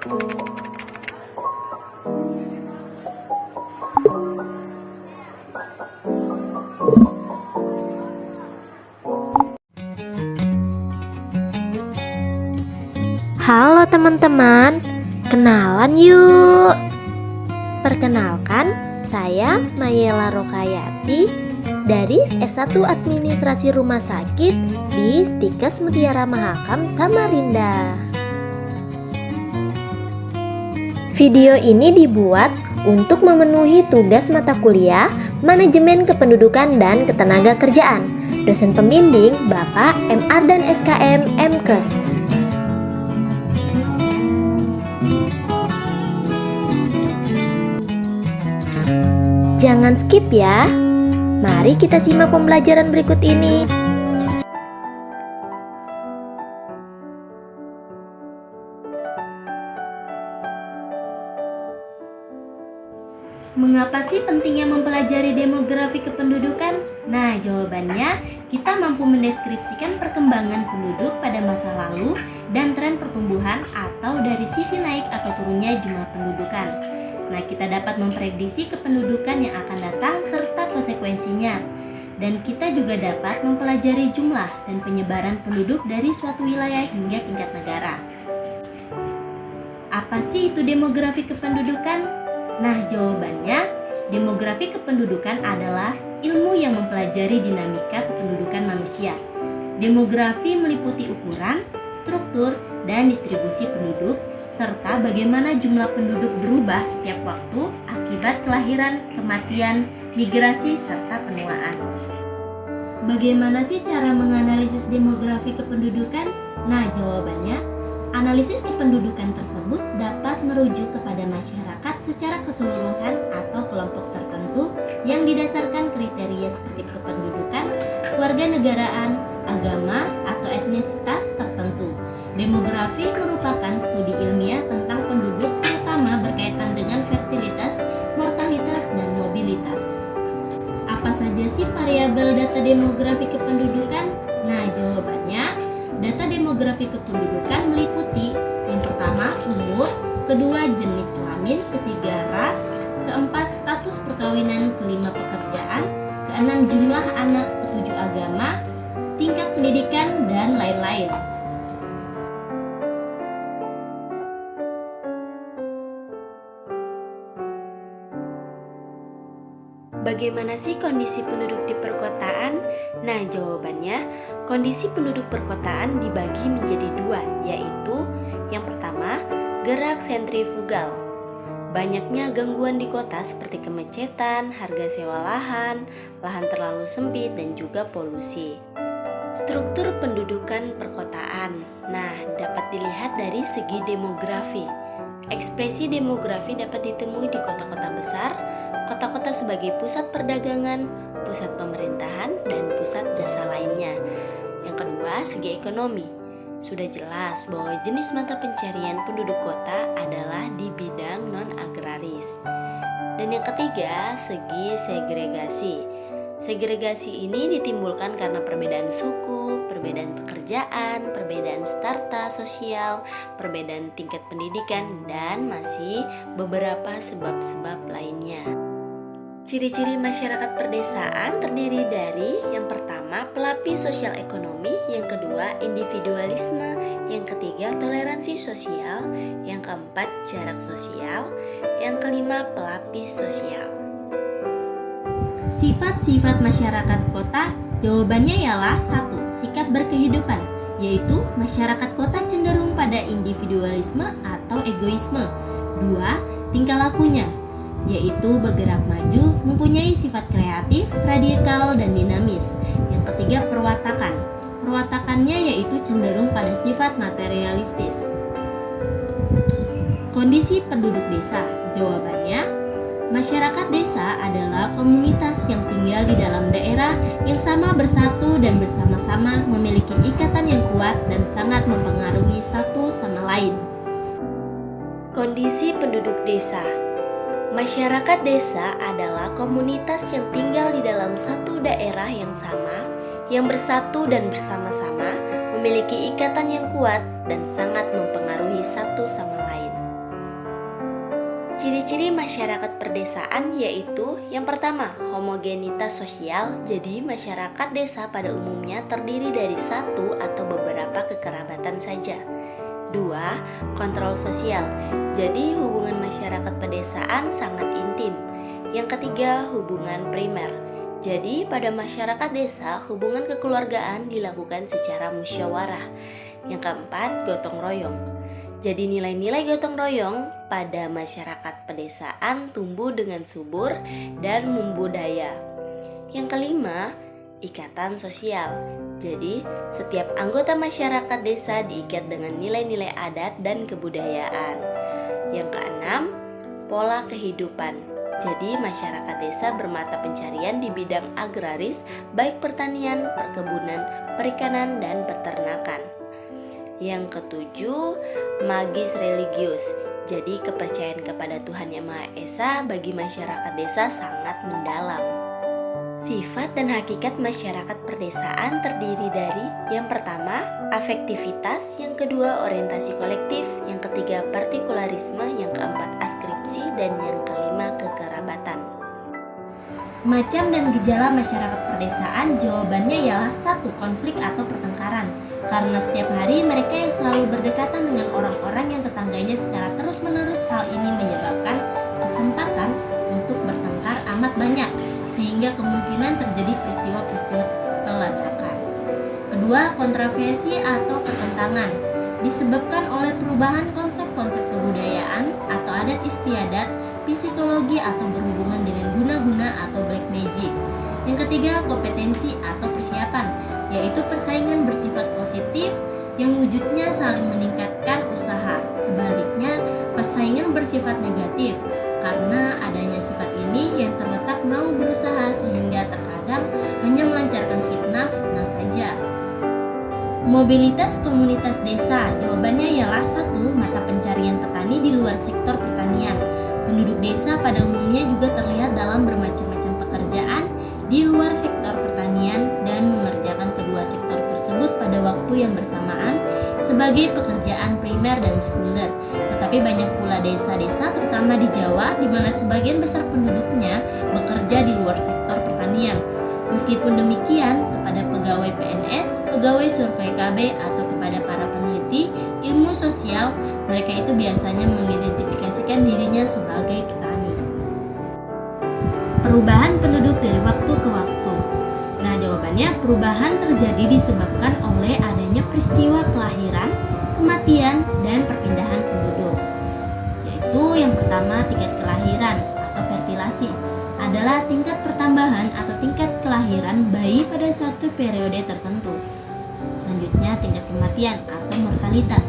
Halo teman-teman, kenalan yuk. Perkenalkan, saya Mayela Rokayati dari S1 Administrasi Rumah Sakit di Stikes Mutiara Mahakam Samarinda. Video ini dibuat untuk memenuhi tugas mata kuliah Manajemen Kependudukan dan Ketenagakerjaan. Dosen pembimbing Bapak MR dan SKM MKes. Jangan skip ya. Mari kita simak pembelajaran berikut ini. Mengapa sih pentingnya mempelajari demografi kependudukan? Nah, jawabannya kita mampu mendeskripsikan perkembangan penduduk pada masa lalu dan tren pertumbuhan atau dari sisi naik atau turunnya jumlah pendudukan. Nah, kita dapat memprediksi kependudukan yang akan datang serta konsekuensinya. Dan kita juga dapat mempelajari jumlah dan penyebaran penduduk dari suatu wilayah hingga tingkat negara. Apa sih itu demografi kependudukan? Nah, jawabannya, demografi kependudukan adalah ilmu yang mempelajari dinamika kependudukan manusia. Demografi meliputi ukuran, struktur, dan distribusi penduduk, serta bagaimana jumlah penduduk berubah setiap waktu akibat kelahiran, kematian, migrasi, serta penuaan. Bagaimana sih cara menganalisis demografi kependudukan? Nah, jawabannya, analisis kependudukan tersebut dapat merujuk kepada masyarakat secara keseluruhan atau kelompok tertentu yang didasarkan kriteria seperti kependudukan, kewarganegaraan, agama, atau etnisitas tertentu. Demografi merupakan studi ilmiah tentang penduduk, terutama berkaitan dengan fertilitas, mortalitas, dan mobilitas. Apa saja sih variabel data demografi kependudukan? Nah, jawabannya, data demografi kependudukan meliputi yang pertama umur, kedua jenis kelamin, ketiga ras, keempat status perkawinan, kelima pekerjaan, keenam jumlah anak, ketujuh agama, tingkat pendidikan, dan lain-lain. Bagaimana sih kondisi penduduk di perkotaan? Nah, jawabannya, kondisi penduduk perkotaan dibagi menjadi dua, yaitu yang pertama, gerak sentrifugal. Banyaknya gangguan di kota seperti kemacetan, harga sewa lahan terlalu sempit, dan juga polusi. Struktur pendudukan perkotaan. Nah, dapat dilihat dari segi demografi. Ekspresi demografi dapat ditemui di kota-kota besar, kota-kota sebagai pusat perdagangan, pusat pemerintahan, dan pusat jasa lainnya. Yang kedua, segi ekonomi. Sudah jelas bahwa jenis mata pencarian penduduk kota adalah di bidang non-agraris. Dan yang ketiga, segi segregasi. Segregasi ini ditimbulkan karena perbedaan suku, perbedaan pekerjaan, perbedaan strata sosial, perbedaan tingkat pendidikan, dan masih beberapa sebab-sebab lainnya. Ciri-ciri masyarakat perdesaan terdiri dari yang pertama, pelapis sosial ekonomi, yang kedua, individualisme, yang ketiga, toleransi sosial, yang keempat, jarak sosial, yang kelima, pelapis sosial. Sifat-sifat masyarakat kota, jawabannya ialah 1. Sikap berkehidupan, yaitu masyarakat kota cenderung pada individualisme atau egoisme. 2. Tingkah lakunya, yaitu bergerak maju, mempunyai sifat kreatif, radikal, dan dinamis. Yang ketiga, perwatakan. Perwatakannya yaitu cenderung pada sifat materialistis. Kondisi penduduk desa, jawabannya, masyarakat desa adalah komunitas yang tinggal di dalam daerah yang sama bersatu dan bersama-sama memiliki ikatan yang kuat dan sangat mempengaruhi satu sama lain. Kondisi penduduk desa. Masyarakat desa adalah komunitas yang tinggal di dalam satu daerah yang sama, yang bersatu dan bersama-sama memiliki ikatan yang kuat dan sangat mempengaruhi satu sama lain. Ciri-ciri masyarakat perdesaan yaitu yang pertama, homogenitas sosial. Jadi masyarakat desa pada umumnya terdiri dari satu atau beberapa kekerabatan saja. 2. Kontrol sosial. Jadi hubungan masyarakat pedesaan sangat intim. Yang ketiga, hubungan primer. Jadi pada masyarakat desa, hubungan kekeluargaan dilakukan secara musyawarah. Yang keempat, gotong royong. Jadi nilai-nilai gotong royong pada masyarakat pedesaan tumbuh dengan subur dan membudaya. Yang kelima, ikatan sosial. Jadi setiap anggota masyarakat desa diikat dengan nilai-nilai adat dan kebudayaan. Yang keenam, pola kehidupan. Jadi masyarakat desa bermata pencarian di bidang agraris, baik pertanian, perkebunan, perikanan, dan peternakan. Yang ketujuh, magis religius. Jadi kepercayaan kepada Tuhan Yang Maha Esa bagi masyarakat desa sangat mendalam. Sifat dan hakikat masyarakat perdesaan terdiri dari yang pertama, afektivitas, yang kedua, orientasi kolektif, yang ketiga, partikularisme, yang keempat, askripsi, dan yang kelima, kekerabatan. Macam dan gejala masyarakat perdesaan jawabannya ialah 1. Konflik atau pertengkaran. Karena setiap hari mereka yang selalu berdekatan dengan orang-orang yang tetangganya secara terus-menerus, hal ini menyebabkan kesempatan untuk bertengkar amat banyak, sehingga kemungkinan terjadi peristiwa-peristiwa peledakan. Kedua, kontroversi atau pertentangan disebabkan oleh perubahan konsep-konsep kebudayaan atau adat istiadat, psikologi atau berhubungan dengan guna-guna atau black magic. Yang ketiga, kompetensi atau persiapan, yaitu persaingan bersifat positif yang wujudnya saling meningkatkan usaha. Sebaliknya, persaingan bersifat negatif karena adanya sifat ini yang terletak mau berusaha sehingga terkadang hanya melancarkan fitnah saja. Mobilitas komunitas desa, jawabannya ialah 1. Mata pencarian petani di luar sektor pertanian. Penduduk desa pada umumnya juga terlihat dalam bermacam-macam pekerjaan di luar sektor pertanian dan mengerjakan kedua sektor tersebut pada waktu yang bersamaan sebagai pekerjaan primer dan sekunder. Tetapi banyak pula desa-desa terutama di Jawa di mana sebagian besar penduduknya bekerja di luar sektor pertanian. Meskipun demikian, kepada pegawai PNS, pegawai survei KB atau kepada para peneliti ilmu sosial, mereka itu biasanya mengidentifikasikan dirinya sebagai petani. Perubahan penduduk dari waktu ke waktu. Nah, jawabannya perubahan terjadi disebabkan oleh adanya peristiwa kelahiran, kematian, dan perpindahan penduduk. Yaitu yang pertama, tingkat kelahiran atau fertilasi adalah tingkat pertambahan atau tingkat kelahiran bayi pada suatu periode tertentu. Selanjutnya, tingkat kematian atau mortalitas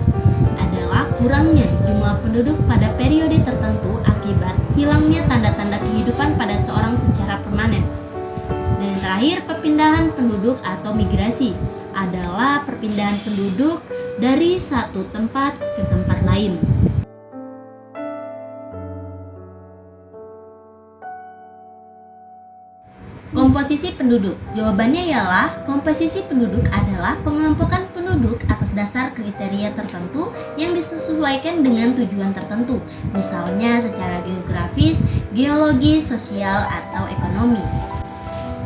adalah kurangnya jumlah penduduk pada periode tertentu akibat hilangnya tanda-tanda kehidupan pada seorang secara permanen. Dan yang terakhir, perpindahan penduduk atau migrasi adalah perpindahan penduduk dari satu tempat ke tempat lain. Komposisi penduduk. Jawabannya ialah komposisi penduduk adalah pengelompokan penduduk atas dasar kriteria tertentu yang disesuaikan dengan tujuan tertentu, misalnya secara geografis, geologis, sosial, atau ekonomi.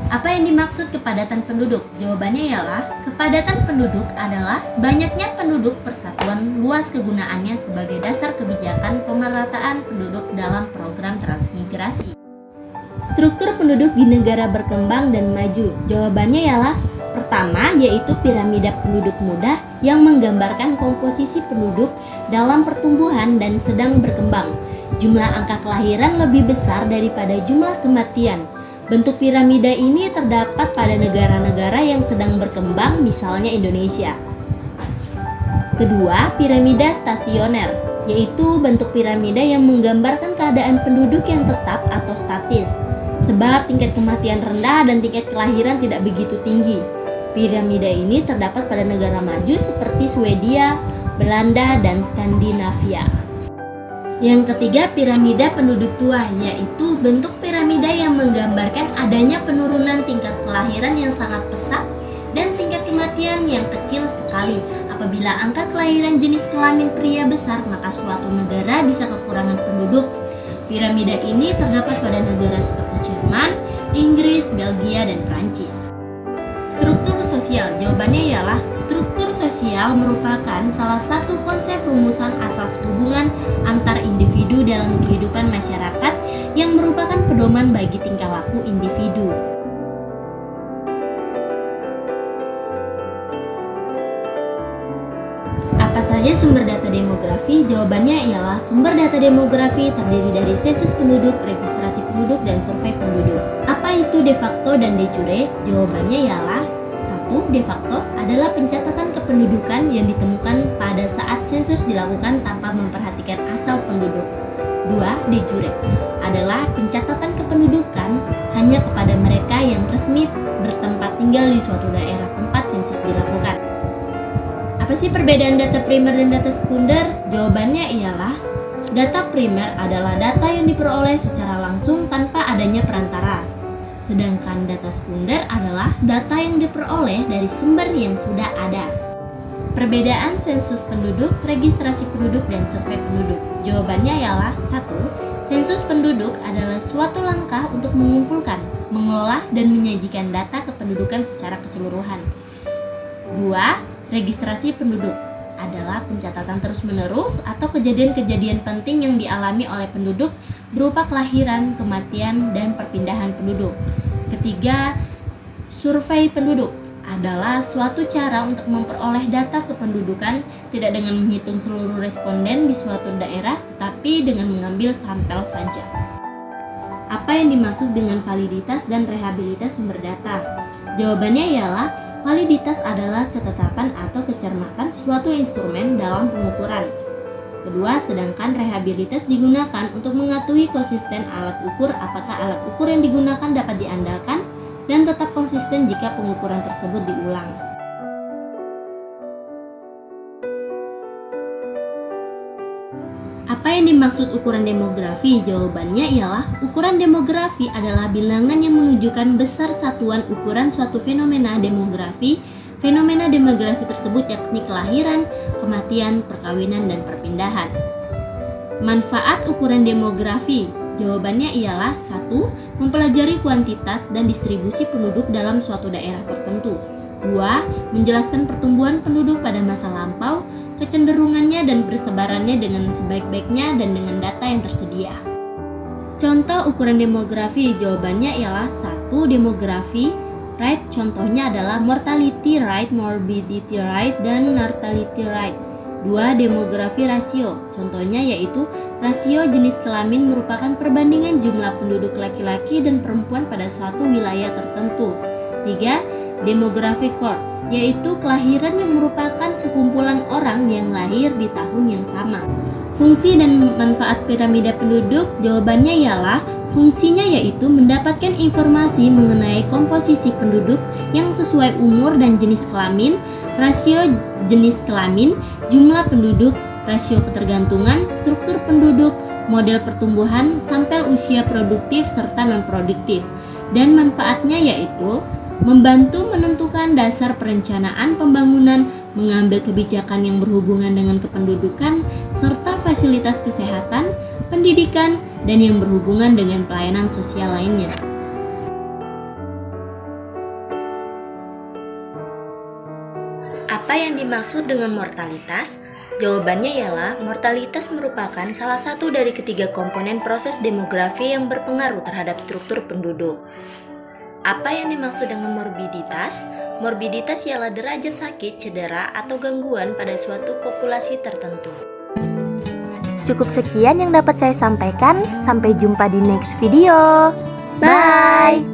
Apa yang dimaksud kepadatan penduduk? Jawabannya ialah kepadatan penduduk adalah banyaknya penduduk persatuan luas kegunaannya sebagai dasar kebijakan pemerataan penduduk dalam program transmigrasi. Struktur penduduk di negara berkembang dan maju. Jawabannya ialah pertama, yaitu piramida penduduk muda yang menggambarkan komposisi penduduk dalam pertumbuhan dan sedang berkembang. Jumlah angka kelahiran lebih besar daripada jumlah kematian. Bentuk piramida ini terdapat pada negara-negara yang sedang berkembang, misalnya Indonesia. Kedua, piramida stasioner, yaitu bentuk piramida yang menggambarkan keadaan penduduk yang tetap atau statis. Sebab tingkat kematian rendah dan tingkat kelahiran tidak begitu tinggi. Piramida ini terdapat pada negara maju seperti Swedia, Belanda, dan Skandinavia. Yang ketiga, piramida penduduk tua, yaitu bentuk piramida yang menggambarkan adanya penurunan tingkat kelahiran yang sangat pesat dan tingkat kematian yang kecil sekali. Apabila angka kelahiran jenis kelamin pria besar, maka suatu negara bisa kekurangan penduduk. Piramida ini terdapat pada negara seperti Jerman, Inggris, Belgia, dan Prancis. Struktur sosial, jawabannya ialah struktur sosial merupakan salah satu konsep rumusan asas hubungan antar individu dalam kehidupan masyarakat yang merupakan pedoman bagi tingkah laku individu. Apa saja sumber data demografi? Jawabannya ialah sumber data demografi terdiri dari sensus penduduk, registrasi penduduk, dan survei penduduk. Apa itu de facto dan de jure? Jawabannya ialah 1. De facto adalah pencatatan kependudukan yang ditemukan pada saat sensus dilakukan tanpa memperhatikan asal penduduk. 2. De jure adalah pencatatan kependudukan hanya kepada mereka yang resmi bertempat tinggal di suatu daerah tempat sensus dilakukan. Apa sih perbedaan data primer dan data sekunder? Jawabannya ialah data primer adalah data yang diperoleh secara langsung tanpa adanya perantara. Sedangkan data sekunder adalah data yang diperoleh dari sumber yang sudah ada. Perbedaan sensus penduduk, registrasi penduduk, dan survei penduduk. Jawabannya ialah 1. Sensus penduduk adalah suatu langkah untuk mengumpulkan, mengelola, dan menyajikan data kependudukan secara keseluruhan. 2. Registrasi penduduk adalah pencatatan terus-menerus atau kejadian-kejadian penting yang dialami oleh penduduk berupa kelahiran, kematian, dan perpindahan penduduk. Ketiga, survei penduduk adalah suatu cara untuk memperoleh data kependudukan tidak dengan menghitung seluruh responden di suatu daerah, tapi dengan mengambil sampel saja. Apa yang dimaksud dengan validitas dan rehabilitas sumber data? Jawabannya ialah validitas adalah ketetapan atau kecermatan suatu instrumen dalam pengukuran. Kedua, sedangkan rehabilitas digunakan untuk mengetahui konsisten alat ukur apakah alat ukur yang digunakan dapat diandalkan dan tetap konsisten jika pengukuran tersebut diulang. Apa yang dimaksud ukuran demografi? Jawabannya ialah ukuran demografi adalah bilangan yang menunjukkan besar satuan ukuran suatu fenomena demografi. Fenomena demografi tersebut yakni kelahiran, kematian, perkawinan, dan perpindahan. Manfaat ukuran demografi? Jawabannya ialah 1. Mempelajari kuantitas dan distribusi penduduk dalam suatu daerah tertentu. 2. Menjelaskan pertumbuhan penduduk pada masa lampau, kecenderungannya dan persebarannya dengan sebaik-baiknya dan dengan data yang tersedia. Contoh ukuran demografi? Jawabannya ialah 1. Demografi rate, contohnya adalah mortality rate, morbidity rate, dan mortality rate. 2. Demografi rasio, contohnya yaitu rasio jenis kelamin merupakan perbandingan jumlah penduduk laki-laki dan perempuan pada suatu wilayah tertentu. 3. Demografi cohort, yaitu kelahiran yang merupakan sekumpulan orang yang lahir di tahun yang sama. Fungsi dan manfaat piramida penduduk? Jawabannya ialah fungsinya yaitu mendapatkan informasi mengenai komposisi penduduk yang sesuai umur dan jenis kelamin, rasio jenis kelamin, jumlah penduduk, rasio ketergantungan, struktur penduduk, model pertumbuhan, sampel usia produktif serta non-produktif. Dan manfaatnya yaitu membantu menentukan dasar perencanaan pembangunan, mengambil kebijakan yang berhubungan dengan kependudukan, serta fasilitas kesehatan, pendidikan, dan yang berhubungan dengan pelayanan sosial lainnya. Apa yang dimaksud dengan mortalitas? Jawabannya ialah mortalitas merupakan salah satu dari ketiga komponen proses demografi yang berpengaruh terhadap struktur penduduk. Apa yang dimaksud dengan morbiditas? Morbiditas ialah derajat sakit, cedera, atau gangguan pada suatu populasi tertentu. Cukup sekian yang dapat saya sampaikan. Sampai jumpa di next video. Bye!